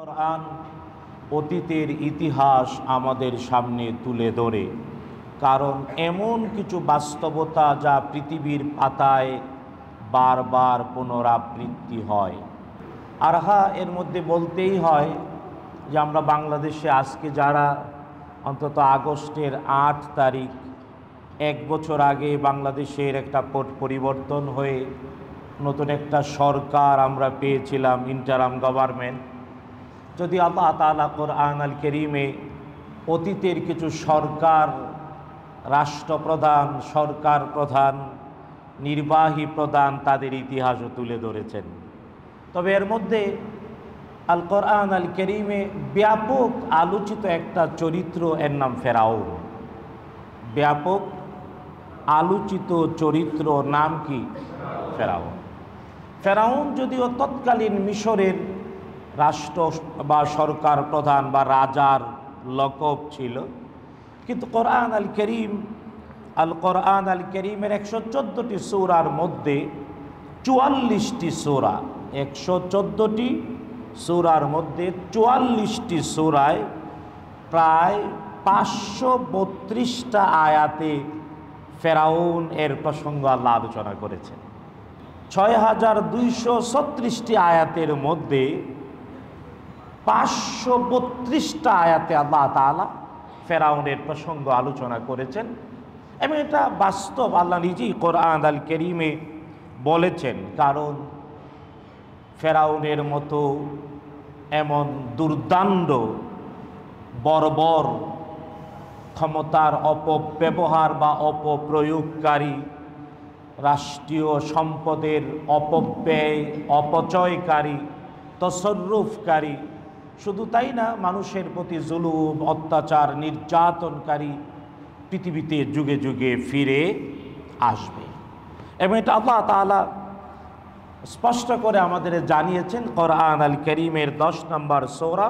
কোরআন অতীতের ইতিহাস আমাদের সামনে তুলে ধরে, কারণ এমন কিছু বাস্তবতা যা পৃথিবীর পাতায় বারবার পুনরাবৃত্তি হয়। আর এর মধ্যে বলতেই হয় যে আমরা বাংলাদেশে আজকে যারা অন্তত আগস্টের 8 তারিখ, 1 বছর আগে বাংলাদেশের একটা পট পরিবর্তন হয়ে নতুন একটা সরকার আমরা পেয়েছিলাম, ইন্টারাম গভর্নমেন্ট। যদি আল্লাহ তাআলা কোরআন আল কারীমে অতীতের কিছু সরকার, রাষ্ট্রপ্রধান, সরকার প্রধান, নির্বাহী প্রধান, তাদের ইতিহাসও তুলে ধরেছেন। তবে এর মধ্যে আল কোরআন আল কারীমে ব্যাপক আলোচিত একটা চরিত্র, এর নাম ফেরাউন। ব্যাপক আলোচিত চরিত্র নাম কি? ফেরাউন। ফেরাউন যদিও তৎকালীন মিশরের রাষ্ট্র বা সরকার প্রধান বা রাজার লকব ছিল, কিন্তু কোরআন আল কারীমের 114টি সূরার মধ্যে 44টি সূরা, 114টি সূরার মধ্যে 44টি সূরায় প্রায় 532টা আয়াতে ফেরাউন এর প্রসঙ্গ আল্লাহ আলোচনা করেছেন। 6236টি আয়াতের মধ্যে 532টা আয়াতে আল্লাহ তাআলা ফেরাউনের প্রসঙ্গ আলোচনা করেছেন। এবং এটা বাস্তব, আল্লাহ নিজেই কোরআন আল কারীমে বলেছেন। কারণ ফেরাউনের মতো এমন দুর্দান্ত বর্বর, ক্ষমতার অপব্যবহার বা অপপ্রয়োগকারী, রাষ্ট্রীয় সম্পদের অপব্যয়, অপচয়কারী, তসররুফকারী, শুধু তাই না, মানুষের প্রতি জুলুম, অত্যাচার, নির্যাতনকারী পৃথিবীতে যুগে যুগে ফিরে আসবে। এবং এটা আল্লাহ তাআলা স্পষ্ট করে আমাদের জানিয়েছেন কোরআন আল কারীমের 10 নম্বর সূরা,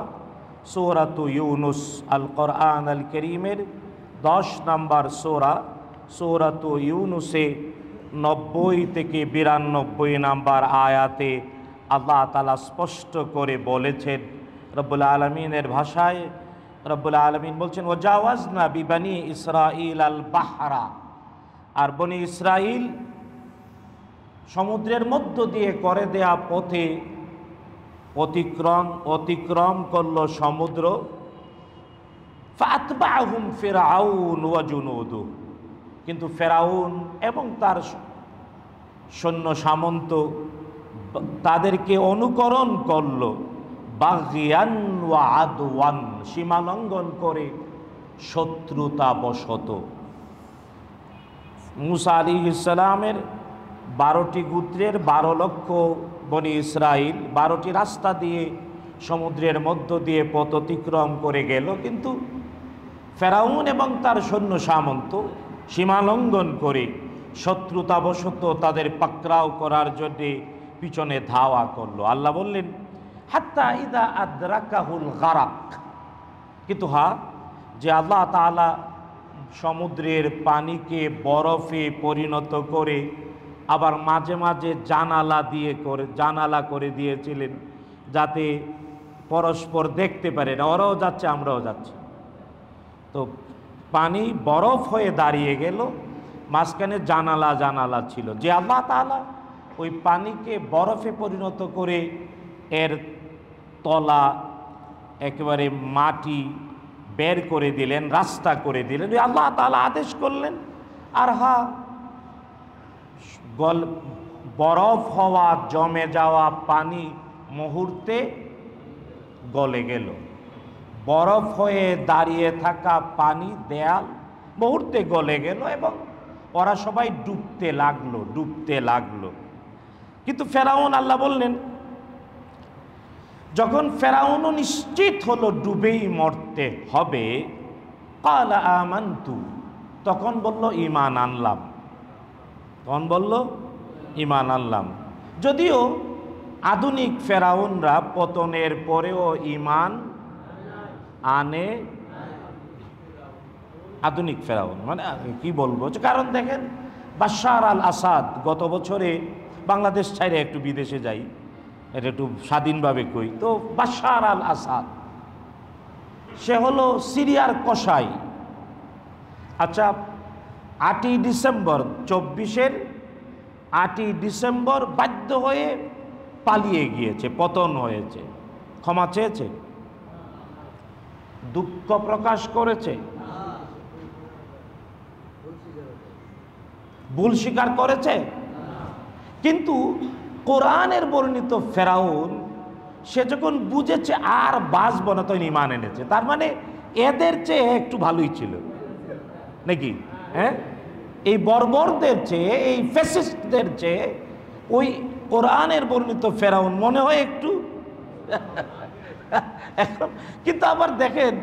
সূরাতু ইউনুস। আল কোরআন আল কারীমের 10 নম্বর সূরা, সূরাতু ইউনুসে 90 থেকে 92 নম্বর আয়াতে আল্লাহ তাআলা স্পষ্ট করে বলেছেন, রব্বুল আলামিনের ভাষায় রব্বুল আলামিন বলছেন, ওয়াজাওয়াজনা বিবানি ইসরাঈল আল বাহরা। আর বনি ইসরাইল সমুদ্রের মধ্য দিয়ে করে দেয়া পথে অতিক্রম করল সমুদ্র। ফাতবাহুম ফিরআউন ওয়া জুনুদুহু। কিন্তু ফেরাউন এবং তার সৈন্য সামন্ত তাদেরকে অনুকরণ করল বাগিয়ান ওয়া আদওয়ান, সীমালঙ্ঘন করে, শত্রুতাবশত। মূসা আলাইহিস সালামের 12টি গোত্রের 12 লক্ষ বনি ইসরাইল 12টি রাস্তা দিয়ে সমুদ্রের মধ্য দিয়ে পথ অতিক্রম করে গেল, কিন্তু ফেরাউন এবং তার সৈন্য সামন্ত সীমালঙ্ঘন করে শত্রুতাবশত তাদের পাকড়াও করার জন্যে পিছনে ধাওয়া করলো। আল্লাহ বললেন, হাত্তা ইদা আদরাকাহুল গারাক। কিন্তু যে আল্লাহ তাআলা সমুদ্রের পানিকে বরফে পরিণত করে আবার মাঝে মাঝে জানালা করে দিয়েছিলেন, যাতে পরস্পর দেখতে পারে না, ওরাও যাচ্ছে আমরাও যাচ্ছি। তো পানি বরফ হয়ে দাঁড়িয়ে গেল, মাঝখানে জানালা ছিল। যে আল্লাহ তাআলা ওই পানিকে বরফে পরিণত করে এর তলা একেবারে মাটি বের করে দিলেন, রাস্তা করে দিলেন, ওই আল্লাহ তাআলা আদেশ করলেন। আর বরফ হওয়া, জমে যাওয়া পানি মুহূর্তে গলে গেল। বরফ হয়ে দাঁড়িয়ে থাকা পানি, দেয়াল মুহূর্তে গলে গেল এবং ওরা সবাই ডুবতে লাগলো। কিন্তু ফেরাউন, আল্লাহ বললেন, যখন ফেরাউনও নিশ্চিত হলো ডুবেই মরতে হবে, ক্বালা আমানতু, তখন বলল ঈমান আনলাম। যদিও আধুনিক ফেরাউনরা পতনের পরেও ঈমান আনে। আধুনিক ফেরাউন মানে কি বলবো, কারণ দেখেন বাশার আল আসাদ গত বছরে বাংলাদেশ ছাইরে একটু বিদেশে যাই, এটা একটু স্বাধীনভাবে কই, তো বাশার আল আসাদ সে হলো সিরিয়ার কসাই। আচ্ছা, 8ই ডিসেম্বর 24-এর 8ই ডিসেম্বর বাধ্য হয়ে পালিয়ে গিয়েছে, পতন হয়েছে, ক্ষমা চেয়েছে, দুঃখ প্রকাশ করেছে, ভুল স্বীকার করেছে। কিন্তু কোরআনের বর্ণিত ফেরাউন সে যখন বুঝেছে আর বাঁচব না, তখন ঈমান এনেছে। তার মানে এদের চেয়ে একটু ভালোই ছিল নাকি? হ্যাঁ, এই বর্বরদের চেয়ে, এই ফ্যাসিস্টদের চেয়ে ওই কোরআনের বর্ণিত ফেরাউন মনে হয় একটু এখন। কিন্তু আবার দেখেন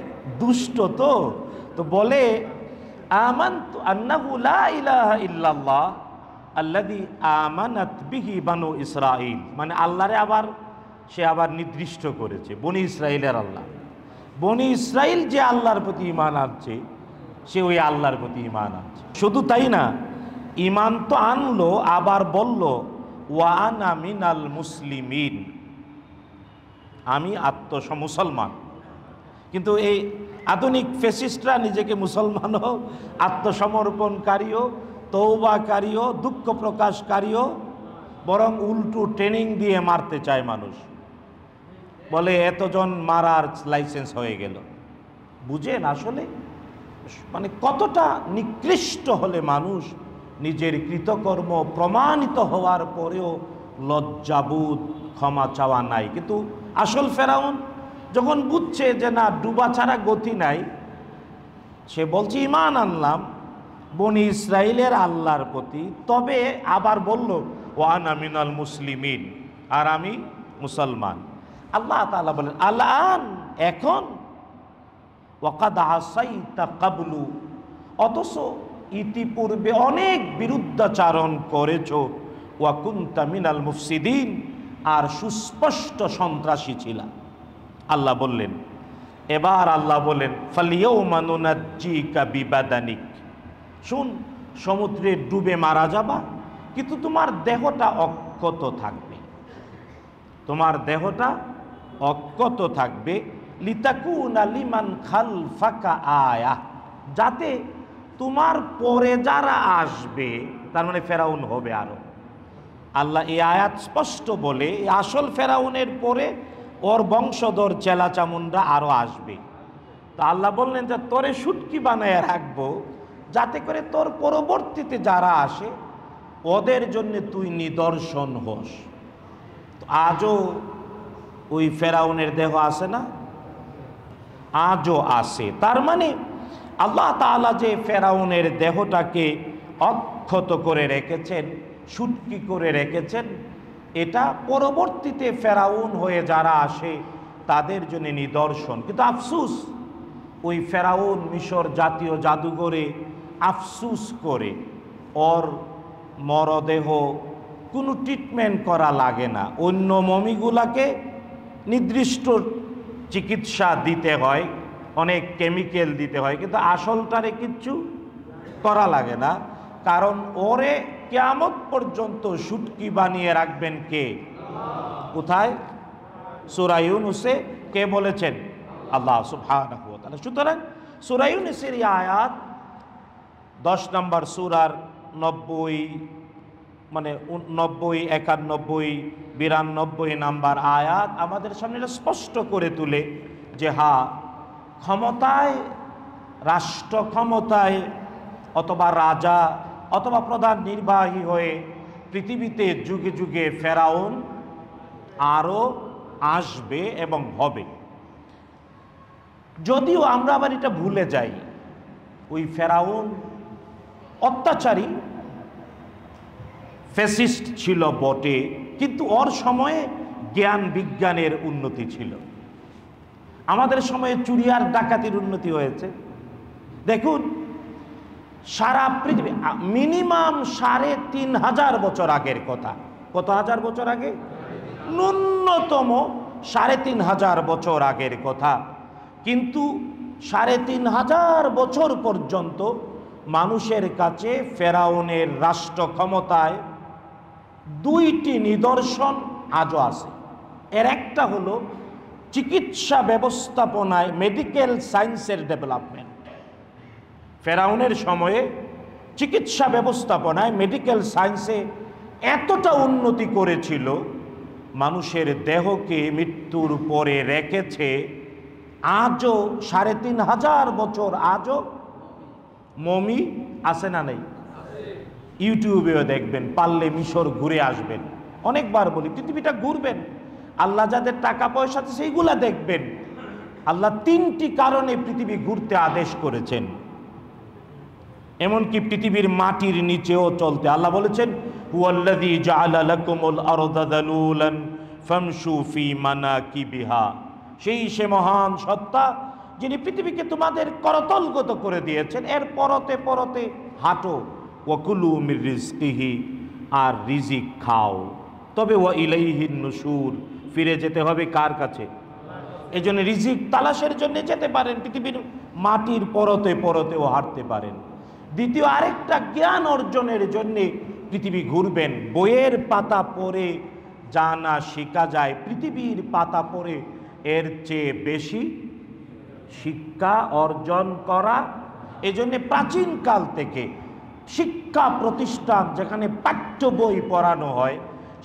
দুষ্ট তো বলে আমানতু আন্নাহু লা ইলাহা ইল্লাল্লাহ আল্লাযী আমানাত বিহি বানু ইসরাঈল। মানে আল্লাহরে আবার সে আবার নির্দিষ্ট করেছে, বনি ইসরাইলের আল্লাহ। বনি ইসরাইল যে আল্লাহর প্রতি ঈমান আনছে, সে ওই আল্লাহর প্রতি ঈমান আনছে। শুধু তাই না, ঈমান তো আনলো, আবার বলল ওয়া আনা মিনাল মুসলিমিন, আমি মুসলমান। কিন্তু এই আধুনিক ফ্যাসিস্টরা নিজেকে মুসলমানও, আত্মসমর্পণকারীও, তওবাকারীও, দুঃখ প্রকাশকারীও, বরং উল্টো ট্রেনিং দিয়ে মারতে চায় মানুষ। বলে এতজন মারার লাইসেন্স হয়ে গেল। বুঝেন আসলে মানে কতটা নিকৃষ্ট হলে মানুষ নিজের কৃতকর্ম প্রমাণিত হওয়ার পরেও লজ্জাবোধ, ক্ষমা চাওয়া নাই। কিন্তু আসল ফেরাউন যখন বুঝছে যে না, ডুবা ছাড়া গতি নাই, সে বলছে ঈমান আনলাম বনি ইসরাইলের আল্লাহর প্রতি, তবে আবার বলল ওয়া আনা মিনাল মুসলিমিন, আর আমি মুসলমান। আল্লাহ তাআলা বলেন আলান, এখন, ওয়াকাদ আসাইতা কাবলু, অথচ ইতিপূর্বে অনেক বিরুদ্ধাচারণ করেছো, ওয়া কুনতা মিনাল মুফসিদিন, আর সুস্পষ্ট সন্ত্রাসী ছিলা। আল্লাহ বললেন, এবার আল্লাহ বলেন ফালিয়াউমা নুনাজ্জিকা বিবাদানিক, শুন, সমুদ্রে ডুবে মারা যাবা, কিন্তু তোমার দেহটা অক্ষত থাকবে, তোমার দেহটা অক্ষত থাকবে। লিতাকুনা লিমান খালফাকা আয়া, যাতে তোমার পরে যারা আসবে, তার মানে ফেরাউন হবে আরো। আল্লাহ এই আয়াত স্পষ্ট বলে আসল ফেরাউনের পরে ওর বংশধর চেলা চামুন্ডা আরো আসবে। তা আল্লাহ বললেন যে তোরে শুটকি বানায় রাখবো, যাতে করে তোর পরবর্তীতে যারা আসে ওদের জন্য তুই নিদর্শন হোস। আজও ওই ফেরাউনের দেহ আছে না? আজও আছে। তার মানে আল্লাহ তাআলা যে ফেরাউনের দেহটাকে অক্ষত করে রেখেছেন, শুটকি করে রেখেছেন, এটা পরবর্তীতে ফেরাউন হয়ে যারা আসে তাদের জন্য নিদর্শন। কিন্তু আফসুস, ওই ফেরাউন মিশর জাতীয় জাদুঘরে আফসুস করে ওর মরদেহ কোনো ট্রিটমেন্ট করা লাগে না, অন্য মমিগুলাকে নির্দিষ্ট চিকিৎসা দিতে হয়, অনেক কেমিক্যাল দিতে হয়, কিন্তু আসলটারে কিচ্ছু করা লাগে না। কারণ ওরে কিয়ামত পর্যন্ত শুটকি বানিয়ে রাখবেন কে? কোথায়? সূরা ইউনূসে কে বলেছেন? আল্লাহ সুবহানাহু ওয়া তাআলা। সুতরাং সূরা ইউনূসের এই আয়াত 10 নম্বর সূরার 90, মানে 90, 91, 92 নাম্বার আয়াত আমাদের সামনে স্পষ্ট করে তুলে যে হ্যাঁ, ক্ষমতায়, রাষ্ট্র ক্ষমতায় অথবা রাজা অথবা প্রধান নির্বাহী হয়ে পৃথিবীতে যুগে যুগে ফেরাউন আরও আসবে এবং হবে। যদিও আমরা আবার এটা ভুলে যাই, ওই ফেরাউন অত্যাচারী ফ্যাসিস্ট ছিল বটে, কিন্তু ওর সময়ে জ্ঞান বিজ্ঞানের উন্নতি ছিল। আমাদের সময়ে চুরি আর ডাকাতির উন্নতি হয়েছে। দেখুন, সারা পৃথিবী মিনিমাম 3500 বছর আগের কথা। কত হাজার বছর আগে? ন্যূনতম 3500 বছর আগের কথা। কিন্তু 3500 বছর পর্যন্ত মানুষের কাছে ফেরাউনের রাষ্ট্র ক্ষমতায় 2টি নিদর্শন আজও আছে। এর একটা হলো চিকিৎসা ব্যবস্থাপনায় মেডিকেল সায়েন্সের ডেভেলপমেন্ট। ফেরাউনের সময়ে চিকিৎসা ব্যবস্থাপনায় মেডিকেল সায়েন্সে এতটা উন্নতি করেছিল, মানুষের দেহকে মৃত্যুর পরে রেখেছে আজও ৩৫০০ বছর আজও মমি আছে না নেই? ইউটিউবেও দেখবেন, পারলে মিশর ঘুরে আসবেন। অনেকবার বলি পৃথিবীটা ঘুরবেন, আল্লাহ যাদের টাকা পয়সা আছে সেইগুলা দেখবেন। আল্লাহ ৩টি কারণে পৃথিবী ঘুরতে আদেশ করেছেন, এমনকি পৃথিবীর মাটির নিচেও চলতে। আল্লাহ বলেছেন হুয়াল্লাযী জাআলা লাকুমুল আরদা যালুলান ফামশু ফি মানাকিবিহা, সে মহান সত্তা যিনি পৃথিবীকে তোমাদের করতলগত করে দিয়েছেন, এর পরতে পরতে হাঁটো। ওয়াকুলু মির রিজকিহি, আর রিজিক খাও। তবে ওয়া ইলাইহিন নুশুর, ফিরে যেতে হবে কার কাছে? এই জন্য রিজিক তালাশের জন্য যেতে পারেন, পৃথিবীর মাটির পরতে পরতেও হাঁটতে পারেন। দ্বিতীয়, আরেকটা জ্ঞান অর্জনের জন্যে পৃথিবী ঘুরবেন। বইয়ের পাতা পড়ে যা না শেখা যায়, পৃথিবীর পাতা পড়ে এর চেয়ে বেশি শিক্ষা অর্জন করা। এজন্য প্রাচীনকাল থেকে শিক্ষা প্রতিষ্ঠান যেখানে পাঠ্য বই পড়ানো হয়,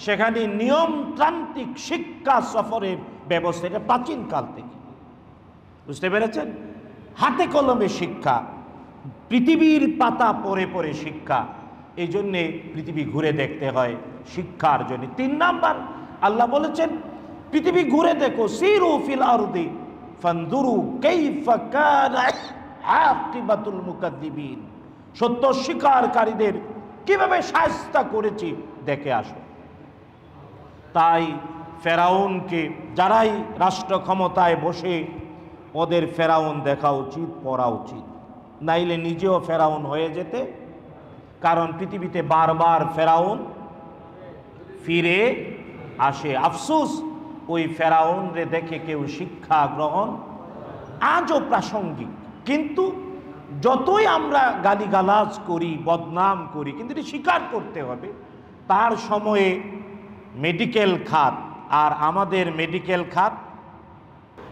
সেখানে নিয়মতান্ত্রিক শিক্ষা সফরের ব্যবস্থা, এটা প্রাচীনকাল থেকে। বুঝতে পেরেছেন? হাতে কলমে শিক্ষা, পৃথিবীর পাতা পড়ে পড়ে শিক্ষা। এই জন্যে পৃথিবী ঘুরে দেখতে হয় শিক্ষার জন্য। ৩ নাম্বার, আল্লাহ বলেছেন পৃথিবী ঘুরে দেখো, সিরু ফিল আরদি ফানজুরু কাইফা কানা আকিবাতুল মুকাদ্দিবিন, সত্য স্বীকারকারীদের কিভাবে শায়েস্তা করেছি দেখে আসো। তাই ফেরাউনকে, যারাই রাষ্ট্র ক্ষমতায় বসে, ওদের ফেরাউন দেখা উচিত, পড়া উচিত, নাইলে নিজেও ফেরাউন হয়ে যেতে। কারণ পৃথিবীতে বারবার ফেরাউন ফিরে আসে। আফসোস, ওই ফেরাউনরে দেখে কেউ শিক্ষা গ্রহণ আজও প্রাসঙ্গিক। কিন্তু যতই আমরা গালিগালাজ করি, বদনাম করি, কিন্তু এটি স্বীকার করতে হবে তার সময়ে মেডিকেল খাত আর আমাদের মেডিকেল খাত,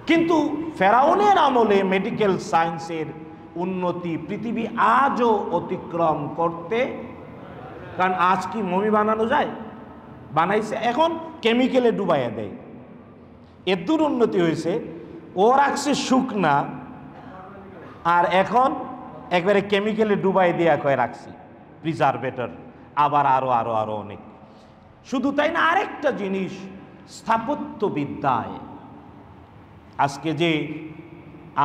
কিন্তু ফেরাউনের আমলে মেডিকেল সায়েন্সের উন্নতি পৃথিবী আজও অতিক্রম করতে। কারণ আজ কি মমি বানানো যায়? বানাইছে, এখন কেমিক্যালে ডুবাইয়া দেয়। এদূর উন্নতি হয়েছে, ও রাখছে শুকনা, আর এখন একবারে কেমিক্যালে ডুবাই দেয়া কয়ে রাখছি, প্রিজারভেটর, আবার আরো আরো আরো অনেক। শুধু তাই না, আরেকটা জিনিস, স্থাপত্যবিদ্যায় আজকে যে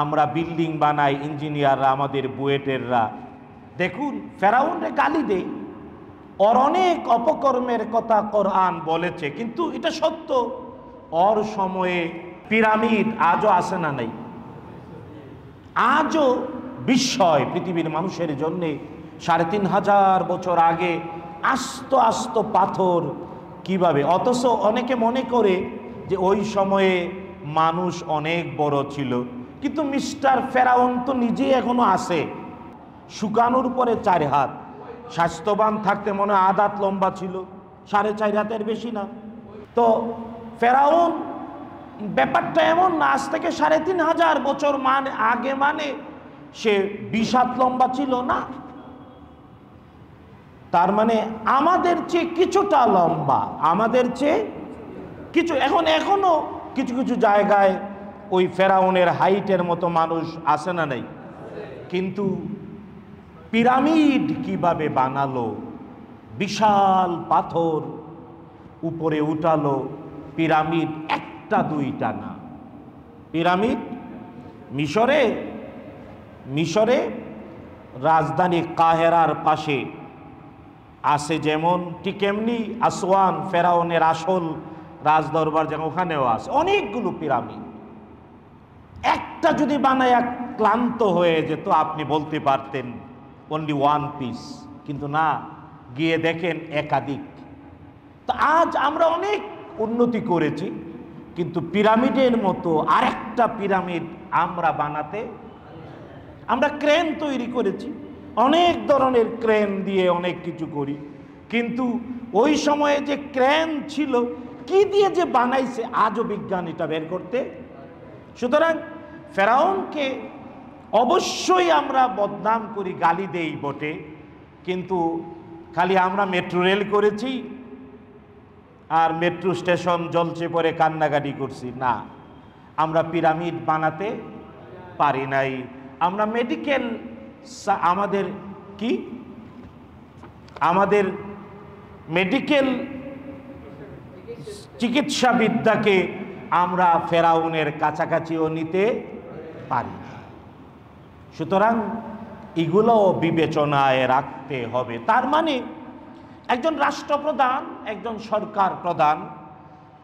আমরা বিল্ডিং বানাই, ইঞ্জিনিয়াররা, আমাদের বুয়েটেররা, দেখুন ফেরাউনরে গালি দেই, ওর অনেক অপকর্মের কথা কোরআন বলেছে, কিন্তু এটা সত্য। ওর সময়ে পিরামিড আজও আছে না নাই? আজও বিস্ময় পৃথিবীর মানুষের জন্যে। ৩৫০০ বছর আগে আস্ত আস্ত পাথর কিভাবে, অথচ অনেকে মনে করে যে ওই সময়ে মানুষ অনেক বড় ছিল, কিন্তু মিস্টার ফেরাউন তো নিজেই এখনো আছে, শুকানোর পরে 4 হাত, স্বাস্থ্যবান থাকতে মনে হয় 1 হাত লম্বা ছিল, 4.5 হাতের বেশি না। তো ফেরাউন ব্যাপারটা এমন না, আজ থেকে ৩৫০০ বছর আগে মানে সে 20 হাত লম্বা ছিল না, তার মানে আমাদের চেয়ে কিছুটা লম্বা, আমাদের চেয়ে কিছু। এখনো কিছু কিছু জায়গায় ওই ফেরাউনের হাইটের মতো মানুষ আসে না নাই? কিন্তু পিরামিড কিভাবে বানালো, বিশাল পাথর উপরে উঠালো, পিরামিড 1টা 2টা না। পিরামিড মিশরে রাজধানী কাহেরার পাশে আছে, যেমন ঠিক এমনি আসওয়ান ফেরাউনের আসল রাজদরবার যেমন, ওখানেও আছে অনেকগুলো পিরামিড। একটা যদি বানায় ক্লান্ত হয়ে যেত, আপনি বলতে পারতেন অনলি 1 পিস, কিন্তু না, গিয়ে দেখেন একাধিক। তো আজ আমরা অনেক উন্নতি করেছি, কিন্তু পিরামিডের মতো আরেকটা পিরামিড আমরা বানাতে, আমরা ক্রেন তৈরি করেছি, অনেক ধরনের ক্রেন দিয়ে অনেক কিছু করি, কিন্তু ওই সময়ে যে ক্রেন ছিল কি দিয়ে যে বানাইছে আজও বিজ্ঞান এটা বের করতে। সুতরাং ফেরাউনকে অবশ্যই আমরা বদনাম করি, গালি দেই বটে, কিন্তু খালি আমরা মেট্রো রেল করেছি আর মেট্রো স্টেশন জ্বলছে পরে কান্নাকাটি করছি না। আমরা পিরামিড বানাতে পারি নাই। আমরা মেডিকেল আমাদের মেডিকেল চিকিৎসা বিদ্যাকে আমরা ফেরাউনের কাছাকাছিও নিতে পারি না। সুতরাং এগুলো বিবেচনায় রাখতে হবে। তার মানে একজন রাষ্ট্রপ্রধান, একজন সরকার প্রধান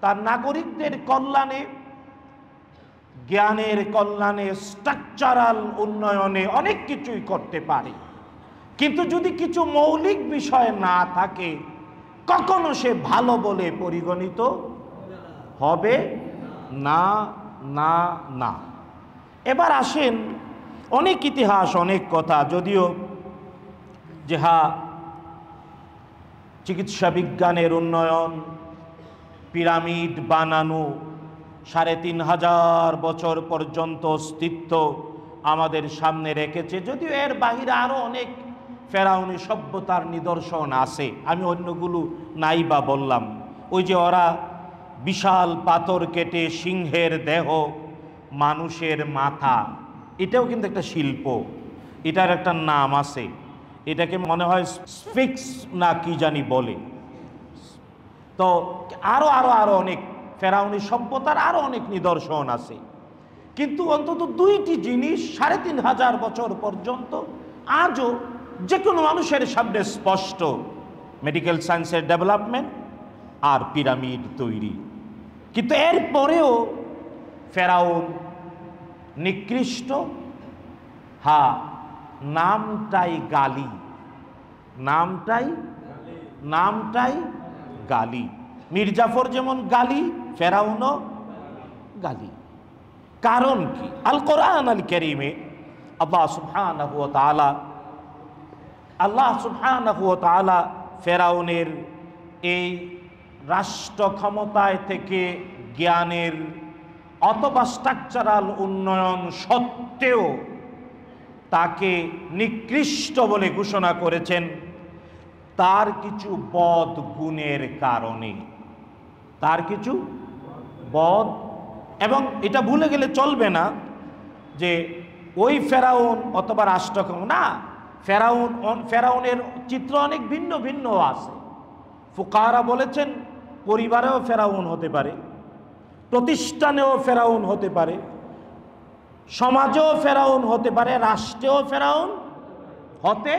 তার নাগরিকদের কল্যাণে, জ্ঞানের কল্যাণে, স্ট্রাকচারাল উন্নয়নে অনেক কিছুই করতে পারে, কিন্তু যদি কিছু মৌলিক বিষয় না থাকে কখনো সে ভালো বলে পরিগণিত হবে না না না। এবার আসেন, অনেক ইতিহাস, অনেক কথা, যদিও যে চিকিৎসা বিজ্ঞানের উন্নয়ন, পিরামিড বানানো, 3500 বছর পর্যন্ত অস্তিত্ব আমাদের সামনে রেখেছে, যদিও এর বাহিরে আরও অনেক ফেরাউনি সভ্যতার নিদর্শন আছে। আমি অন্যগুলো নাই বা বললাম। ওই যে ওরা বিশাল পাথর কেটে সিংহের দেহ, মানুষের মাথা, এটাও কিন্তু একটা শিল্প, এটার একটা নাম আছে, এটাকে মনে হয় স্ফিক্স না কি জানি বলে। তো আরো আরো আরো অনেক ফেরাউনি সভ্যতার আরো অনেক নিদর্শন আছে, কিন্তু অন্তত দুইটি জিনিস 3500 বছর পর্যন্ত আজও যে কোনো মানুষের সামনে স্পষ্ট: মেডিকেল সায়েন্সের ডেভেলপমেন্ট আর পিরামিড তৈরি। কিন্তু এরপরেও ফেরাউন নিকৃষ্ট, নামটাই গালি, নামটাই গালি। মির্জাফর যেমন গালি, ফেরাউনও গালি। কারণ কি? আল কোরআন আল কারীমে আল্লাহ সুবহানাহু ওয়া তাআলা ফেরাউনের এই রাষ্ট্র ক্ষমতায় থেকে জ্ঞানের অথবা স্ট্রাকচারাল উন্নয়ন সত্ত্বেও তাকে নিকৃষ্ট বলে ঘোষণা করেছেন তার কিছু বদ গুণের কারণে। তার কিছু বদ, এবং এটা ভুলে গেলে চলবে না যে ওই ফেরাউন অথবা রাষ্ট্র না, ফেরাউনের চিত্র অনেক ভিন্ন ভিন্ন আছে। ফুকাহারা বলেছেন পরিবারেও ফেরাউন হতে পারে, প্রতিষ্ঠানেও ফেরাউন হতে পারে, সমাজেও ফেরাউন হতে পারে, রাষ্ট্রেও ফেরাউন হতে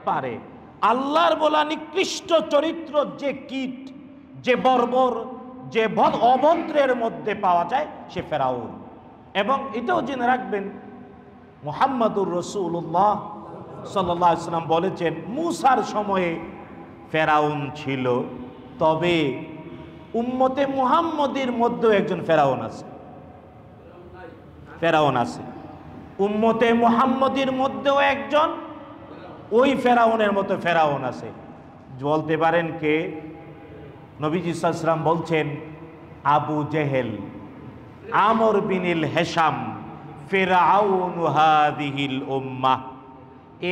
পারে। আল্লাহর বলা নিকৃষ্ট চরিত্র যে কীট, যে বর্বর, যে অভদ্রের মধ্যে পাওয়া যায় সে ফেরাউন। এবং এটাও জেনে রাখবেন, মুহাম্মদুর রাসূলুল্লাহ সাল্লাল্লাহু আলাইহি ওয়াসাল্লাম বলেছেন মূসার সময়ে ফেরাউন ছিল, তবে উম্মতে মুহাম্মদের মধ্যেও একজন ফেরাউন আছে। উম্মতে মুহাম্মদের মধ্যেও একজন ওই ফেরাউনের মতো ফেরাউন আছে। বলতে পারেন কে? নবীজি সাল্লাল্লাহু আলাইহি ওয়াসাল্লাম বলছেন আবু জেহেল, আমর বিনিল হেশাম, ফিরআউন হাদিহিল উম্মাহ।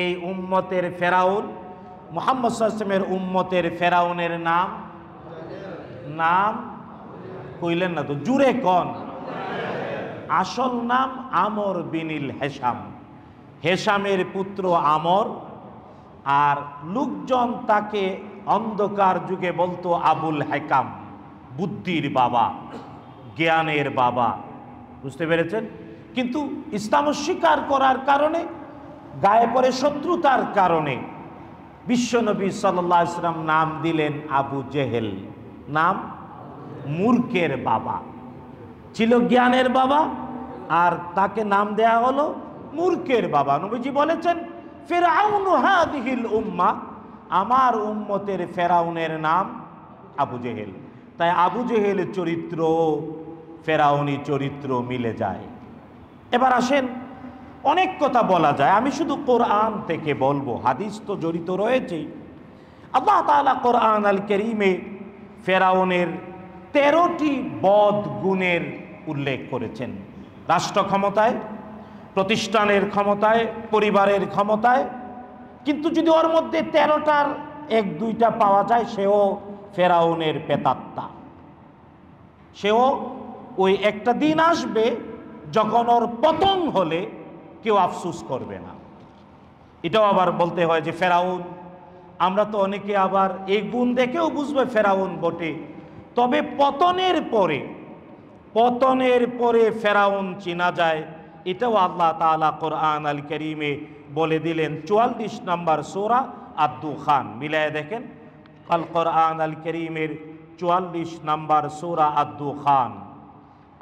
এই উম্মতের ফেরাউন, মুহাম্মদ সাল্লাল্লাহু আলাইহি ওয়াসাল্লামের উম্মতের ফেরাউনের নাম কইলেন না তো, জুড়ে কোন? আসল নাম আমর বিনিল হেশাম, হেশামের পুত্র আমর। আর লোকজন তাকে অন্ধকার যুগে বলতো আবুল হেকাম, বুদ্ধির বাবা, জ্ঞানের বাবা। বুঝতে পেরেছেন? কিন্তু ইসলাম স্বীকার করার কারণে, গায়ে পড়ে শত্রুতার কারণে বিশ্বনবী সাল্লাল্লাহু আলাইহি ওয়াসাল্লাম নাম দিলেন আবু জেহেল। নাম মূর্খের বাবা, ছিল জ্ঞানের বাবা, আর তাকে নাম দেয়া হলো মূর্খের বাবা। নবীজি বলেছেন ফিরআউন হাদিহিল উম্মাহ, আমার উম্মতের ফেরাউনের নাম আবু জেহেল। তাই আবু জেহেলের চরিত্র ফেরাউনি চরিত্র মিলে যায়। এবার আসেন, অনেক কথা বলা যায়, আমি শুধু কোরআন থেকে বলবো, হাদিস তো জড়িত রয়েছে। আল্লাহ তাআলা কোরআন আল কারীমে ফেরাউনের 13টি বদ গুণের উল্লেখ করেছেন। রাষ্ট্র ক্ষমতায়, প্রতিষ্ঠানের ক্ষমতায়, পরিবারের ক্ষমতায়, কিন্তু যদি ওর মধ্যে 13টার 1-2টা পাওয়া যায়, সেও ফেরাউনের প্রেতাত্মা। সেও ওই একটা দিন আসবে যখন ওর পতন হলে কেউ আফসোস করবে না। এটাও আবার বলতে হয় যে ফেরাউন, আমরা তো অনেকে আবার এই গুণ দেখেও বুঝবে ফেরাউন বটে, তবে পতনের পরে ফেরাউন চেনা যায়, এটাও আল্লাহ তাআলা কোরআন আল কারীমে বলে দিলেন। 44 নম্বর সূরা আদ-দুখান, মিলায়ে দেখেন, আল কোরআন আল কারীমের 44 নম্বর সূরা আদ-দুখান।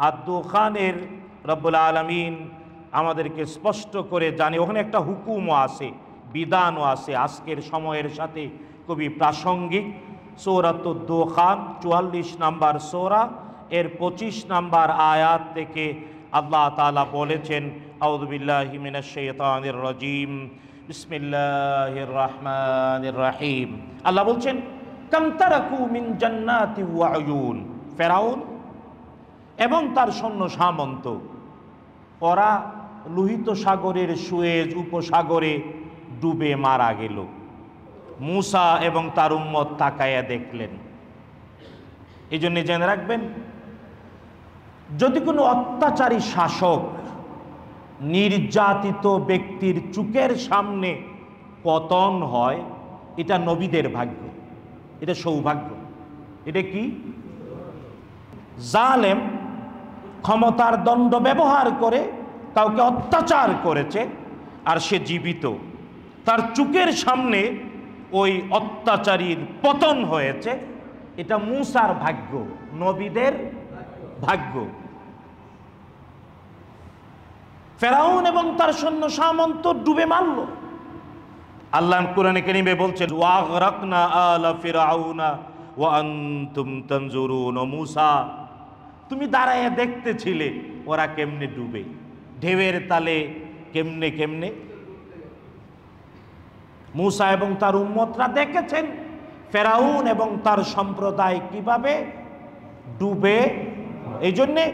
আদ-দুখানের রব্বুল আলামিন আমাদেরকে স্পষ্ট করে জানি, ওখানে একটা হুকুমও আছে, বিধানও আছে, আজকের সময়ের সাথে খুবই প্রাসঙ্গিক। সূরাতুদ দুখান 44 নম্বর সূরা এর 25 নম্বর আয়াত থেকে আল্লাহ তাআলা বলেছেন, আউযু বিল্লাহি মিনাশ শাইতানির রাজীম, বিসমিল্লাহির রহমানির রহিম। আল্লাহ বলছেন, কাম তারাকু মিন জান্নাতি ওয়া উয়ুন। ফেরাউন এবং তার সৈন্য সামন্ত, ওরা লোহিত সাগরের সুয়েজ উপসাগরে ডুবে মারা গেল। মূসা এবং তার উম্মত তাকায়া দেখলেন। এই জন্য জেনে রাখবেন, যদি কোনো অত্যাচারী শাসক নির্যাতিত ব্যক্তির চোখের সামনে পতন হয়, এটা নবীদের ভাগ্য, এটা সৌভাগ্য। এটা কি? জালেম ক্ষমতার দণ্ড ব্যবহার করে কাউকে অত্যাচার করেছে, আর সে জীবিত, তার চোখের সামনে ওই অত্যাচারীর পতন হয়েছে, এটা মূসার ভাগ্য, নবীদের ভাগ্য। ফেরাউন এবং তার সৈন্য সামন্ত ডুবে মারল। আল্লাহ কোরআনে কারীমে বলছেন, ওয়াগরাকনা আলা ফিরআউনা ওয়া আনতুম তানজুরুন। মূসা, তুমি দাঁড়ায় দেখতেছিলে ওরা কেমনে ডুবে, ঢেউয়ের তালে কেমনে কেমনে। মূসা এবং তার উম্মতরা দেখেছেন ফেরাউন এবং তার সম্প্রদায় কিভাবে ডুবে। এই জন্যে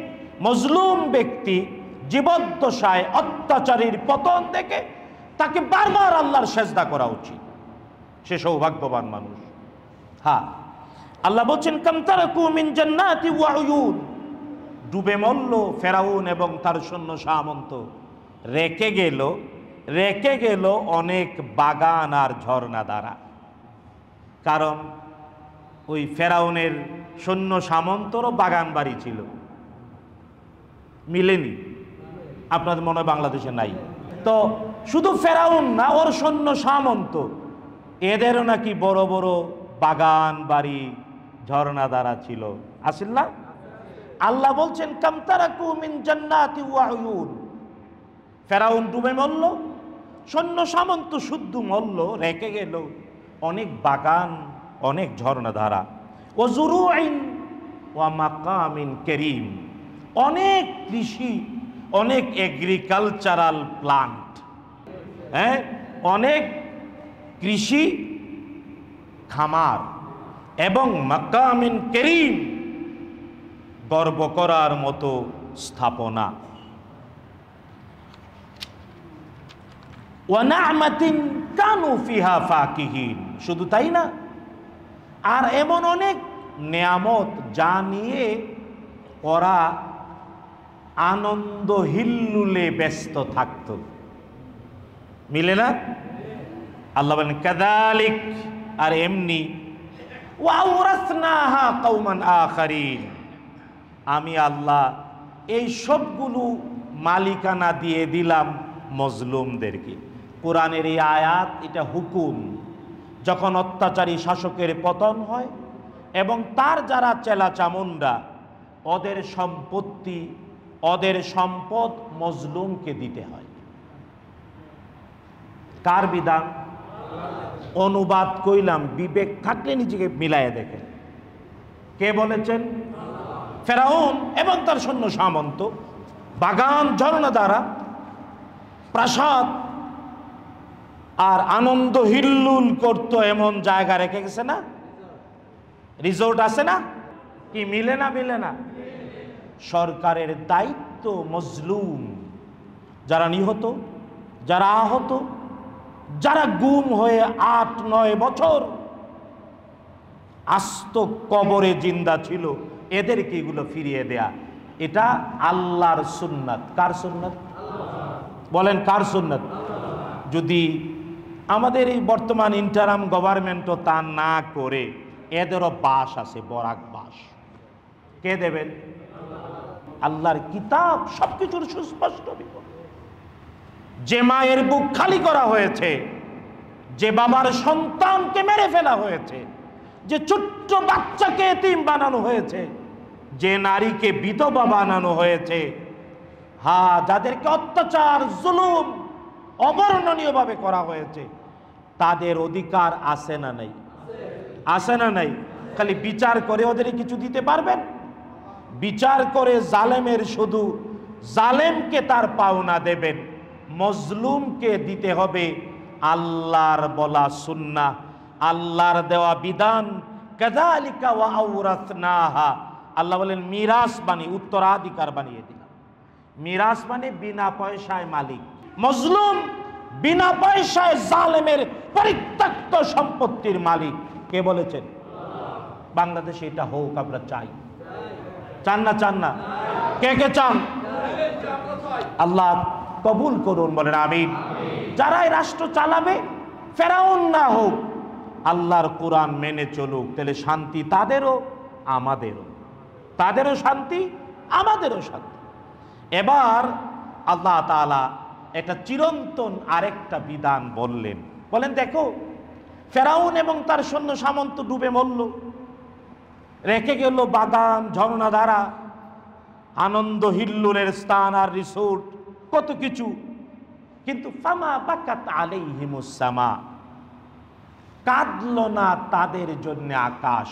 মজলুম ব্যক্তি জীবদ্দশায় অত্যাচারীর পতন দেখে তাকে বারবার আল্লাহর সেজদা করা উচিত, সে সৌভাগ্যবান মানুষ। হ্যাঁ, আল্লাহ বলছেন, কাম তারাকু মিন জান্নাতি ওয়া উয়ুন। ডুবে মরল ফেরাউন এবং তার সৈন্য সামন্ত, রেখে গেল অনেক বাগান আর ঝর্ণা দ্বারা। কারণ ওই ফেরাউনের সৈন্য সামন্তরও বাগান বাড়ি ছিল, মিলেনি। আপনাদের মনে হয় বাংলাদেশে নাই। তো শুধু ফেরাউন না, ওর সৈন্য সামন্ত, এদেরও নাকি বড় বড় বাগান বাড়ি ঝর্ণা দ্বারা ছিল, আসিল না? আল্লাহ বলছেন, কাম তারাকু মিন জান্নাতি ওয়া উয়ুন। ফেরাউন ডুবে মরল, সৈন্য সামন্ত শুদ্ধ মরল, রেখে গেল অনেক বাগান, অনেক ঝর্ণা ধারা। ও জুরুইন ওয়া মাকামিন কারীম, অনেক কৃষি, অনেক এগ্রিকালচারাল প্লান্ট, অনেক কৃষি খামার, এবং মাকামিন কারীম, গর্ব করার মতো স্থাপনা। ওয়া না'মাতিন কানু ফিহা ফাকিহিন। শুধু তাই না, আর এমন অনেক নেয়ামত যা নিয়ে ওরা আনন্দ হিল্লুলে ব্যস্ত থাকত। মিলে না? আল্লাহ বলেন, কাযালিক, আর এমনি, ওয়া আওরাসনাহা কওমান আখারিন, আমি আল্লাহ এই সবগুলো মালিকানা দিয়ে দিলাম মজলুমদেরকে। কোরআনের এই আয়াত, এটা হুকুম। যখন অত্যাচারী শাসকের পতন হয় এবং তার যারা চেলা চামুন্ডা, ওদের সম্পত্তি, ওদের সম্পদ মজলুমকে দিতে হয়। কার বিধান? অনুবাদ কইলাম, বিবেক থাকলে নিজেকে মিলায়ে দেখেন। কে বলেছেন? ফেরাউন এবং তার সৈন্য সামন্ত বাগান ঝর্ণা দ্বারা, প্রাসাদ আর আনন্দ হিল্লুল করতো এমন জায়গা রেখে গেছে না? রিসোর্ট আছে না? কি মিলে না? মিলে না। সরকারের দায়িত্ব মজলুম, যারা নিহত, যারা আহত, যারা গুম হয়ে 8-9 বছর আস্ত কবরে জিন্দা ছিল, এদেরকে এগুলো ফিরিয়ে দেয়া, এটা আল্লাহর সুন্নাত। কার সুন্নাত? বলেন কার সুন্নাত? যদি আমাদের এই বর্তমান ইন্টারাম গভর্নমেন্টও তা না করে, এদেরও বাস আছে, বরাক বাস। কে দেবেন? আল্লাহর কিতাব সবকিছুর সুস্পষ্ট বিবরণ। যে মায়ের বুক খালি করা হয়েছে, যে বাবার সন্তানকে মেরে ফেলা হয়েছে, যে ছোট্ট বাচ্চাকে এতিম বানানো হয়েছে, যে নারীকে বিধবা বানানো হয়েছে, যাদেরকে অত্যাচার জুলুম অবর্ণনীয়ভাবে করা হয়েছে, তাদের অধিকার আছে না নাই? আছে না নাই? খালি বিচার করে ওদের কিছু দিতে পারবেন? বিচার করে জালেমের শুধু জালেমকে তার পাওনা দেবেন, মজলুমকে দিতে হবে আল্লাহর বলা সুন্নাহ, আল্লাহর দেওয়া বিধান। কাযালিকা ওয়া আওরাসনাহা, আল্লাহ বলেন মিরাস বানিয়ে, উত্তরাধিকার বানিয়ে দিলাম। মিরাস মানে বিনা পয়সায় মালিক। মজলুম বিনা পয়সায় জালেমের পরিত্যক্ত সম্পত্তির মালিক। কে বলেছেন? বাংলাদেশে এটা হোক, আমরা চাই। চান না? চান না? কে কে চান? আল্লাহ কবুল করুন, বলেন আমিন। যারা এই রাষ্ট্র চালাবে, ফেরাউন না হোক, আল্লাহর কোরআন মেনে চলুক, তাহলে শান্তি তাদেরও আমাদেরও, তাদেরও শান্তি আমাদেরও শান্তি। এবার আল্লাহ তাআলা একটা চিরন্তন আরেকটা বিধান বললেন। বলেন দেখো, ফেরাউন এবং তার সৈন্য সামন্ত ডুবে মরল, রেখে গেল বাগান, ঝর্ণাধারা, আনন্দ হিল্লোলের স্থান আর রিসোর্ট, কত কিছু। কিন্তু ফামা বাকাত আলাইহিমুস সামা, কাঁদল না তাদের জন্য আকাশ,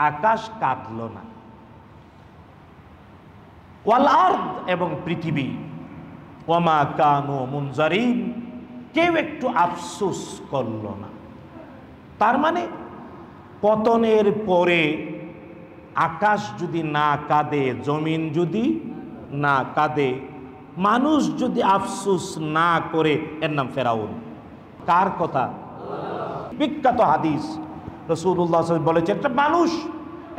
আকাশ কাঁদল না। ওয়াল আরদ, এবং পৃথিবী, ওয়ামা কানু মুনজারিন, কেউ একটু আফসোস করল না। তার মানে পতনের পরে আকাশ যদি না কাঁদে, জমিন যদি না কাঁদে, মানুষ যদি আফসোস না করে, এর নাম ফেরাউন। কার কথা? বিখ্যাত হাদিস, রাসূলুল্লাহ সাল্লাল্লাহু আলাইহি ওয়াসাল্লাম বলেছে, একটা মানুষ,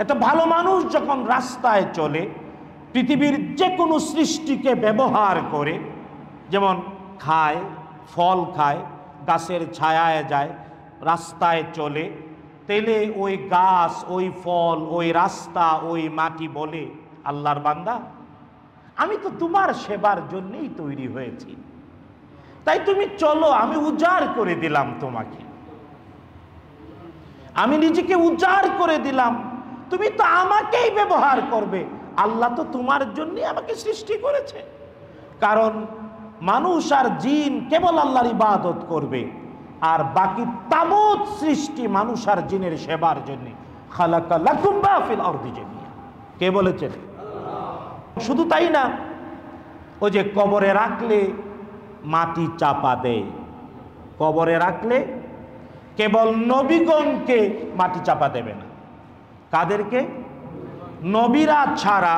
একটা ভালো মানুষ যখন রাস্তায় চলে, পৃথিবীর যে কোনো সৃষ্টিকে ব্যবহার করে, যেমন খায়, ফল খায়, গাছের ছায়ায় যায়, রাস্তায় চলে, তেলে ওই গাছ, ওই ফল, ওই রাস্তা, ওই মাটি বলে, আল্লাহর বান্দা, আমি তো তোমার সেবার জন্যই তৈরি হয়েছি, তাই তুমি চলো, আমি উজাড় করে দিলাম তোমাকে, আমি নিজেকে উজাড় করে দিলাম, তুমি তো আমাকেই ব্যবহার করবে। আল্লাহ তো তোমার জন্যই আমাকে সৃষ্টি করেছে। কারণ মানুষ আর জিন কেবল আল্লাহর ইবাদত করবে, আর বাকি তাবুত সৃষ্টি মানুষ আর জিনের সেবার জন্য। খালাকা লাকুম মা ফিল আরদি জামিয়া, কে বলেছেন? শুধু তাই না, ওই যে কবরে রাখলে মাটি চাপা দেয়, কবরে রাখলে কেবল নবীগণকে মাটি চাপা দেবে না। কাদেরকে? নবীরা ছাড়া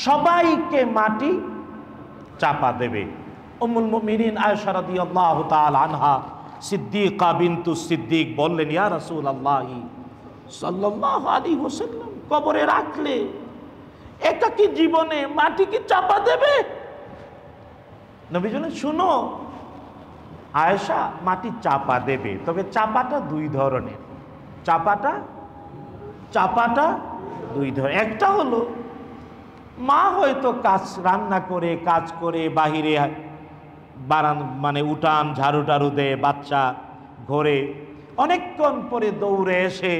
সবাইকে মাটি চাপা দেবে। উম্মুল মুমিনিন আয়েশা রাদিয়াল্লাহু তাআলা আনহা, সিদ্দিকা বিনতু সিদ্দিক বললেন, ইয়া রাসূলুল্লাহ সাল্লাল্লাহু আলাইহি ওয়াসাল্লাম, কবরে রাখলে একাকী জীবনে মাটি কি চাপা দেবে? নবী বলেন, শুনো আয়েশা, মাটি চাপা দেবে, তবে চাপাটা দুই ধরনের। চাপাটা দুই ধরনের। একটা হলো মা হয়তো কাজ, রান্না করে, কাজ করে, বাহিরে মানে উঠান ঝাড়ু টাড়ু দেয়, বাচ্চা ঘরে, অনেকক্ষণ পরে দৌড়ে এসে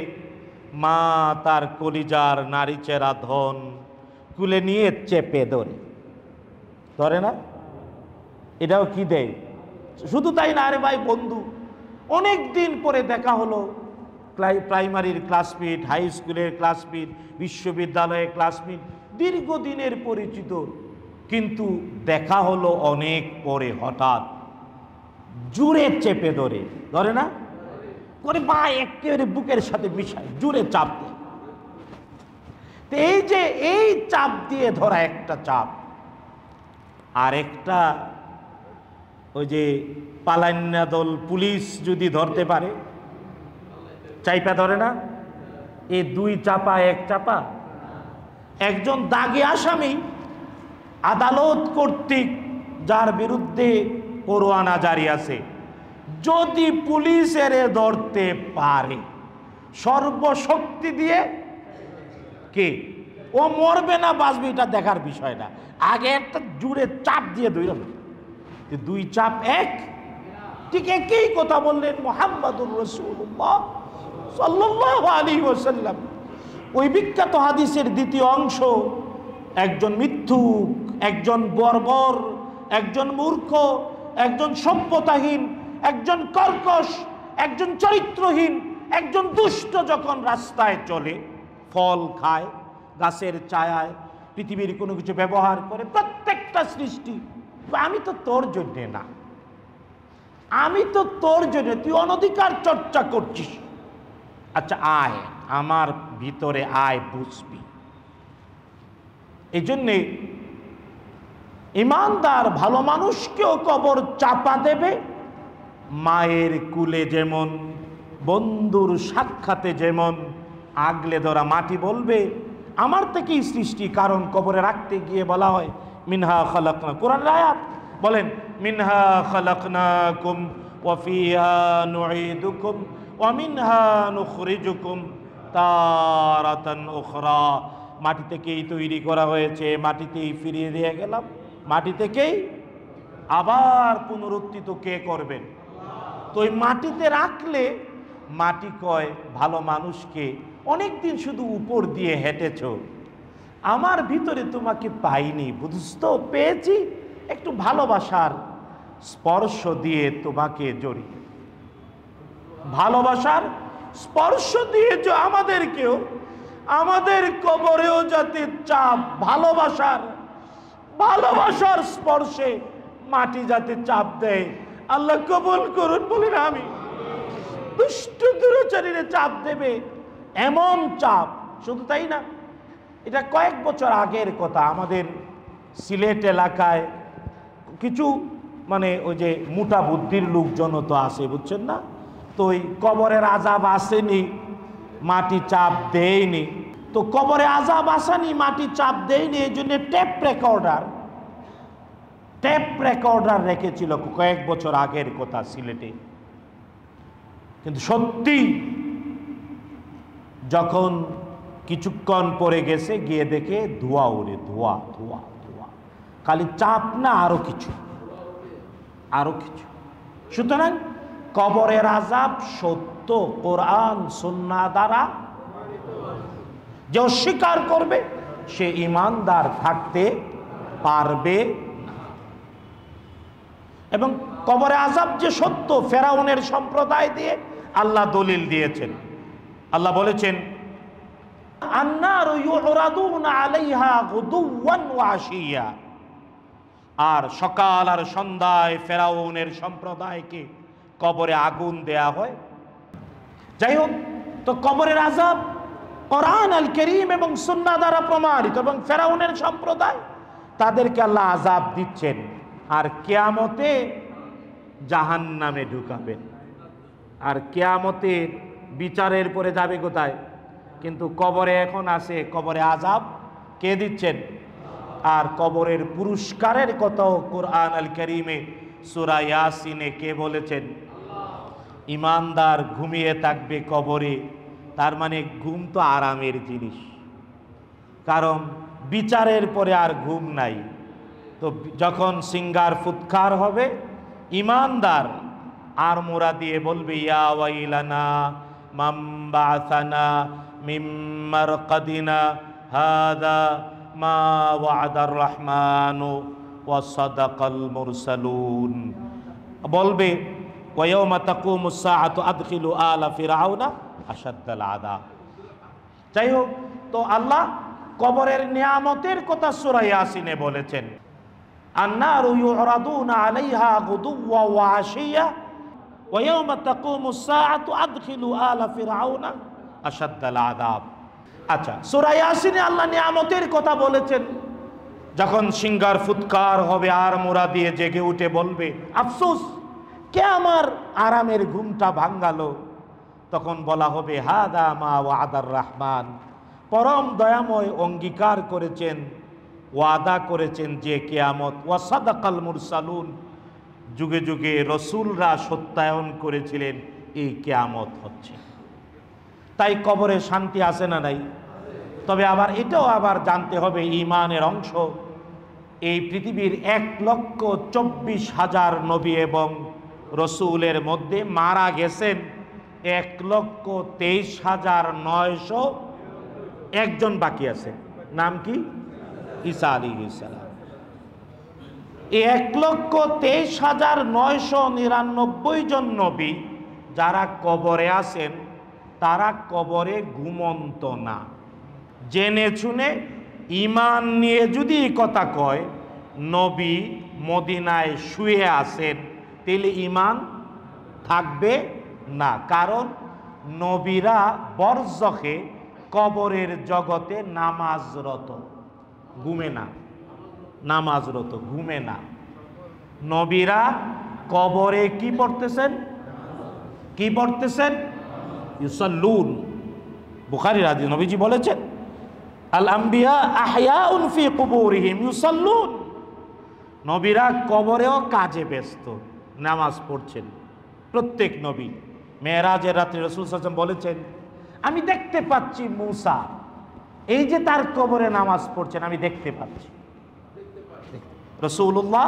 মা তার কলিজার নারী চেরা ধন কুলে নিয়ে চেপে ধরে না? এটাও কি দেয়? শুধু তাই না, আরে ভাই বন্ধু, অনেক দিন পরে দেখা হলো, প্রাইমারির ক্লাসমেট, হাই স্কুলের ক্লাসমেট, বিশ্ববিদ্যালয়ের ক্লাসমেট, দীর্ঘদিনের পরিচিত, কিন্তু দেখা হলো অনেক পরে, হঠাৎ জুড়ে চেপে ধরে না করে, মা একেবারে বুকের সাথে মিশায় জুড়ে চাপ দেয়। তো এই যে এই চাপ দিয়ে ধরা একটা চাপ, আর একটা ওই যে পালান্না দল পুলিশ যদি ধরতে পারে, চাইপা ধরে না, এই দুই চাপা এক চাপা। একজন দাগী আসামি আদালত কর্তৃক যার বিরুদ্ধে পরোয়ানা জারি আছে, যদি পুলিশের ধরতে পারে সর্বশক্তি দিয়ে, কে ও মরবে না বাঁচবে এটা দেখার বিষয় না, আগে একটা জুড়ে চাপ দিয়ে ধরল। দুই চাপ এক, ঠিক একই কথা বললেন মুহাম্মদুর রাসূলুল্লাহ সাল্লাল্লাহু আলাইহি ওয়াসাল্লাম। ওই বিখ্যাত হাদিসের দ্বিতীয় অংশ, একজন মিথ্যুক, একজন বর্বর, একজন মূর্খ, একজন সভ্যতাহীন, একজন কর্কশ, একজন চরিত্রহীন, একজন দুষ্ট যখন রাস্তায় চলে, ফল খায়, গাছের ছায়ায়, পৃথিবীর কোনো কিছু ব্যবহার করে, প্রত্যেকটা সৃষ্টি, আমি তো তোর জন্যে না, আমি তো তোর জন্য, তুই অনধিকার চর্চা করছিস, আচ্ছা আয় আমার ভিতরে আয়, বুঝবি। এই জন্যে ইমানদার ভালো মানুষকেও কবর চাপা দেবে, মায়ের কুলে যেমন, বন্ধুর সাক্ষাতে যেমন আগলে ধরা মাটি বলবে আমার থেকেই সৃষ্টি, কারণ কবরে রাখতে গিয়ে বলা হয় মিনহা খালাকনা, কোরআনের আয়াত বলেন মিনহা খালাকনাকুম ওয়া ফিহা নুঈদুকুম ওয়া মিনহা নুখরিজুকুম তারাতান উখরা। মাটি থেকেই তৈরি করা হয়েছে, মাটিতেই ফিরিয়ে দিয়ে গেলাম, মাটি থেকেই আবার পুনরুত্থিত কে করবেন? তো ওই মাটিতে রাখলে মাটি কয় ভালো মানুষকে, অনেকদিন শুধু উপর দিয়ে হেঁটেছ, আমার ভিতরে তোমাকে পাইনি, বুঝতো, পেয়েছি, একটু ভালোবাসার স্পর্শ দিয়ে তোমাকে জড়িয়ে, ভালোবাসার স্পর্শ দিয়ে আমাদেরকেও, আমাদের কবরেও যাতে চাপ, ভালোবাসার স্পর্শে মাটি যাতে চাপ দেয়, আল্লাহ কবুল করুন বলি না আমি। দুষ্ট দুরাচারীরা চাপ দেবে, এমন চাপ। শুধু তাই না, এটা কয়েক বছর আগের কথা, আমাদের সিলেট এলাকায় কিছু মানে ওই যে মোটা বুদ্ধির লোকজন তো আসে, বুঝছেন না, তো ওই কবরের আযাব আসেনি, মাটি চাপ দেয়নি, তো কবরে আযাব আসেনি, মাটি চাপ দেয়নি, এই জন্য টেপ রেকর্ডার রেখেছিল, কয়েক বছর আগের কথা সিলেটে। কিন্তু সত্যি যখন কিছুক্ষণ পরে গেছে, গিয়ে দেখে ধোঁয়া উড়ে, ধোঁয়া, খালি চাপ না, আরো কিছু। সুতরাং কবরের আযাব সত্য, কোরআন সুন্নাহ দ্বারা। যে অস্বীকার করবে সে ঈমানদার থাকতে পারবে। এবং কবরে আযাব যে সত্য, ফেরাউনের সম্প্রদায় দিয়ে আল্লাহ দলিল দিয়েছেন। আল্লাহ বলেছেন আন্নারু ইউরাদুনা আলাইহা গুদুওয়ান ওয়া আশিয়া, আর সকাল আর সন্ধ্যায় ফেরাউনের সম্প্রদায়কে কবরে আগুন দেয়া হয়। যাই হোক, তো কবরের আযাব কোরআন আল কারীম এবং সুন্নাহ দ্বারা প্রমাণিত, এবং ফেরাউনের সম্প্রদায় তাদেরকে আল্লাহ আযাব দিচ্ছেন, আর কিয়ামতে জাহান্নামে ঢুকাবেন। আর কিয়ামতের বিচারের পরে যাবে কোথায়? কিন্তু কবরে এখন আছে, কবরে আযাব কে দিচ্ছেন? আর কবরের পুরস্কারের কথাও কোরআন আল কারীমে সূরা ইয়াসিনে কে বলেছেন? ঈমানদার ঘুমিয়ে থাকবে কবরে। তার মানে ঘুম তো আরামের জিনিস, কারণ বিচারের পরে আর ঘুম নাই। তো যখন সিঙ্গার ফুৎকার হবে, ঈমানদার আর মোরা দিয়ে বলবে ইয়া ওয়াইলানা মান বা'সানা মিন মারকাদিনা হাদা মা ওয়া'দার রহমানু ওয়া সাদাকাল মুরসালুন। বলবে ওয়া ইয়াওমা তাকুমুস সাআতু আদখিলু আলা ফিরআউনা আশাদ্দাল আযাব। যাই হোক, তো আল্লাহ কবরের নিয়ামতের কথা সূরা ইয়াসিনে বলেছেন, আন্নারু ইউরাদুনা আলাইহা গুদুওয়া ওয়া আশিয়া ওয়া ইয়াওমা তাকুমুস সাআতু আদখিলু আলা ফিরআউনা আশাদ্দাল আযাব। আচ্ছা, সূরা ইয়াসিনে আল্লাহ নিয়ামতের কথা বলেছেন। যখন সিঙ্গার ফুৎকার হবে আর মোরা দিয়ে জেগে উঠে বলবে, আফসোস, কে আমার আরামের ঘুমটা ভাঙ্গালো, তখন বলা হবে, হাদা মা ওয়াদার রহমান, পরম দয়াময় অঙ্গীকার করেছেন, ওয়াদা করেছেন যে কিয়ামত, ওয়া সাদাকাল মুরসালুন, যুগে যুগে রসুলরা সত্যায়ন করেছিলেন এই কিয়ামত হচ্ছে। তাই কবরে শান্তি আছে না নাই? তবে আবার এটাও আবার জানতে হবে, ঈমানের অংশ, এই পৃথিবীর 1,24,000 নবী এবং রসুলের মধ্যে মারা গেছেন 1,23,900, একজন বাকি আছে, নাম কি? ঈসা আলাইহিস সালাম। এই 1,23,999 জন নবী যারা কবরে আছেন, তারা কবরে ঘুমন্ত না। জেনে শুনে ঈমান নিয়ে যদি এই কথা কয় নবী মদিনায় শুয়ে আছেন, তাহলে ঈমান থাকবে না। কারণ নবীরা বরজখে কবরের জগতে নামাজরত, ঘুমে না। নামাজরত, ঘুমে না। নবীরা কবরে কি পড়তেছেন? কি পড়তেছেন? ইউসাল্লুন। বুখারীর হাদিস, নবীজি বলেছেন, আল আম্বিয়া আহয়াউন ফি কুবুরিহিম ইউসাল্লুন। নবীরা কবরেও কাজে ব্যস্ত, নামাজ পড়ছেন। প্রত্যেক নবী। মেরাজের রাতে রাসূল সাল্লাল্লাহু আলাইহি ওয়াসাল্লাম বলেছেন, আমি দেখতে পাচ্ছি মূসা এই যে তার কবরে নামাজ পড়ছেন, আমি দেখতে পাচ্ছি। রাসূলুল্লাহ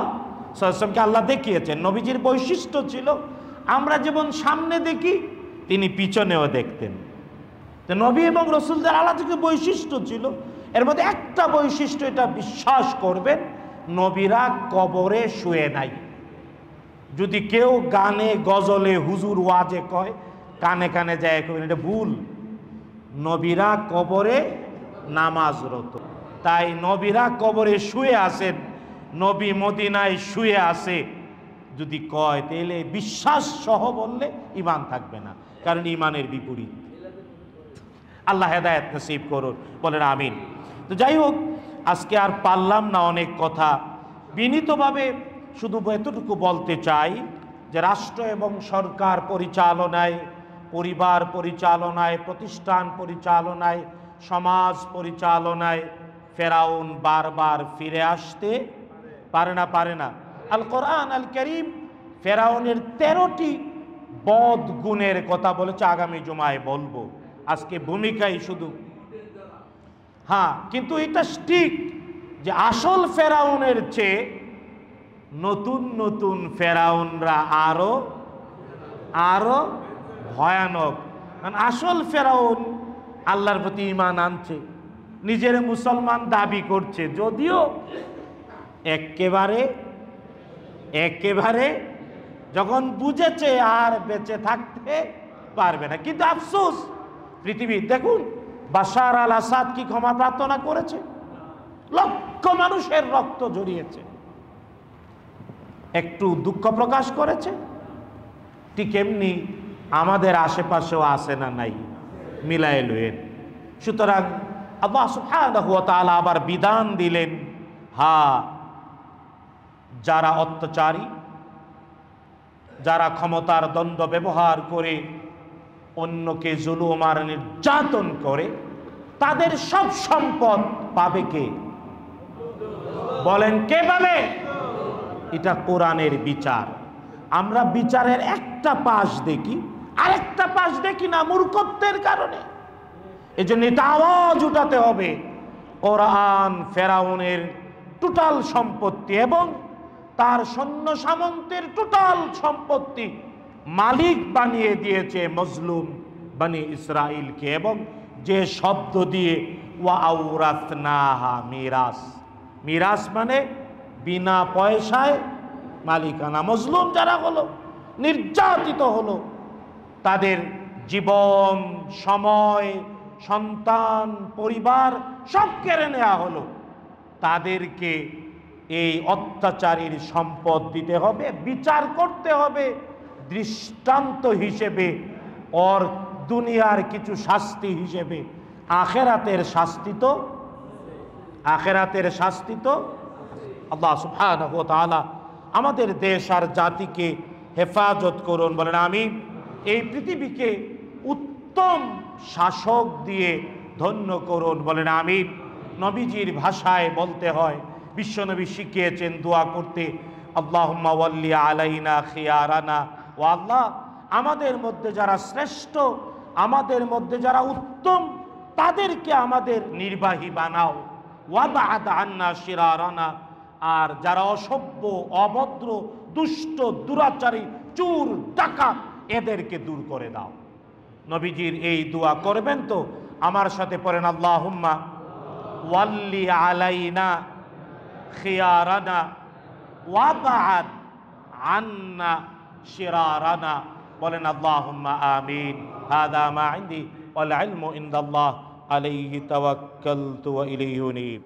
সাল্লাল্লাহু আলাইহি ওয়াসাল্লামকে আল্লাহ দেখিয়েছেন। নবীজির বৈশিষ্ট্য ছিল, আমরা যেমন সামনে দেখি তিনি পিছনেও দেখতেন। তো নবী এবং রাসূলদের আলাদা কিছু বৈশিষ্ট্য ছিল। এর মধ্যে একটা বৈশিষ্ট্য, এটা বিশ্বাস করবেন, নবীরা কবরে শুয়ে নাই। যদি কেউ গানে গজলে হুজুর ওয়াজে কয়, কানে কানে যায়, এটা ভুল। নবীরা কবরে নামাজরত। তাই নবীরা কবরে শুয়ে আছেন, নবী মদিনায় শুয়ে আছে যদি কয়, তাহলে বিশ্বাস সহ বললে ঈমান থাকবে না, কারণ ঈমানের বিপরীত। আল্লাহ হেদায়েত নসিব করুন, বলেন আমিন। তো যাই হোক, আজকে আর পারলাম না অনেক কথা। বিনীতভাবে শুধু এতটুকু বলতে চাই যে রাষ্ট্র এবং সরকার পরিচালনায়, পরিবার পরিচালনায়, প্রতিষ্ঠান পরিচালনায়, সমাজ পরিচালনায় ফেরাউন বারবার ফিরে আসতে পারে না, পারে না। আল কোরআন আল কারীম ফেরাউনের 13টি বদ গুণের কথা বলেছে, আগামী জুমায় বলবো। আজকে ভূমিকাই শুধু, হ্যাঁ, কিন্তু এটা ঠিক যে আসল ফেরাউনের চেয়ে নতুন নতুন ফেরাউনরা আরো আরো ভয়ানক। কারণ আসল ফেরাউন আল্লাহর প্রতি ঈমান আনছে, নিজের মুসলমান দাবি করছে, যদিও একেবারে যখন বুঝেছে আর বেঁচে থাকতে পারবে না। কিন্তু আফসোস, পৃথিবী দেখুন, বাশার আল আসাদ কি ক্ষমা প্রার্থনা করেছে? লক্ষ মানুষের রক্ত ঝরিয়েছে, একটু দুঃখ প্রকাশ করেছে? ঠিক এমনি আমাদের আশেপাশেও আছে না নাই? মিলায় লইয়েন। সুতরাং আল্লাহ সুবহানাহু ওয়া তাআলা আবার বিধান দিলেন, হ্যাঁ, যারা অত্যাচারী, যারা ক্ষমতার দ্বন্দ্ব ব্যবহার করে অন্যকে জুলুম আর নির্যাতন করে, তাদের সব সম্পদ পাবে কে? বলেন, কে পাবে? এটা কোরআনের বিচার। আমরা বিচারের একটা পাশ দেখি, আরেকটা পাশ দেখি না, মূর্খত্বের কারণে। এজন্য এটা আওয়াজ উঠাতে হবে, কোরআন ফেরাউনের টোটাল সম্পত্তি এবং তার সৈন্য সামন্তের টোটাল সম্পত্তি মালিক বানিয়ে দিয়েছে মজলুম বনি ইসরাইলকে, এবং যে শব্দ দিয়ে ওয়া আওরাসনাহা মিরাস, মিরাস মানে বিনা পয়সায় মালিকানা। মজলুম যারা হলো, নির্যাতিত হলো, তাদের জীবন, সময়, সন্তান, পরিবার সব কেড়ে নেওয়া হলো, তাদেরকে এই অত্যাচারীর সম্পদ দিতে হবে, বিচার করতে হবে, দৃষ্টান্ত হিসেবে, ওর দুনিয়ার কিছু শাস্তি হিসেবে। আখেরাতের শাস্তি তো আল্লাহ সুবহানাহু ওয়া তাআলা আমাদের দেশ আর জাতিকে হেফাজত করুন, বলেন আমিন। এই পৃথিবীকে উত্তম শাসক দিয়ে ধন্য করুন, বলেন আমিন। নবীজির ভাষায় বলতে হয়, বিশ্বনবী শিখিয়েছেন দোয়া করতে, আল্লাহুম্মা ওয়াল্লি আলাইনা খিয়ারানা, ও আল্লাহ আমাদের মধ্যে যারা শ্রেষ্ঠ, আমাদের মধ্যে যারা উত্তম, তাদেরকে আমাদের নির্বাহী বানাও। ওয়াবআদ আন্না শিরারানা, আর যারা অসভ্য, অভদ্র, দুষ্ট, দুরাচারী, চোর, ডাকাত, এদেরকে দূর করে দাও। নবীজির এই দোয়া করবেন তো? আমার সাথে পড়েন, আল্লাহুম্মা ওয়াল্লি আলাইনা খিয়ারানা ওয়াবআদ আন্না শিরারানা, বলেন আল্লাহুম্মা আমিন। হাদা মা ইনদি ওয়াল ইলমু ইনদাল্লাহ আলাইহি তাওয়াক্কালতু ওয়া ইলাইহি উনীব।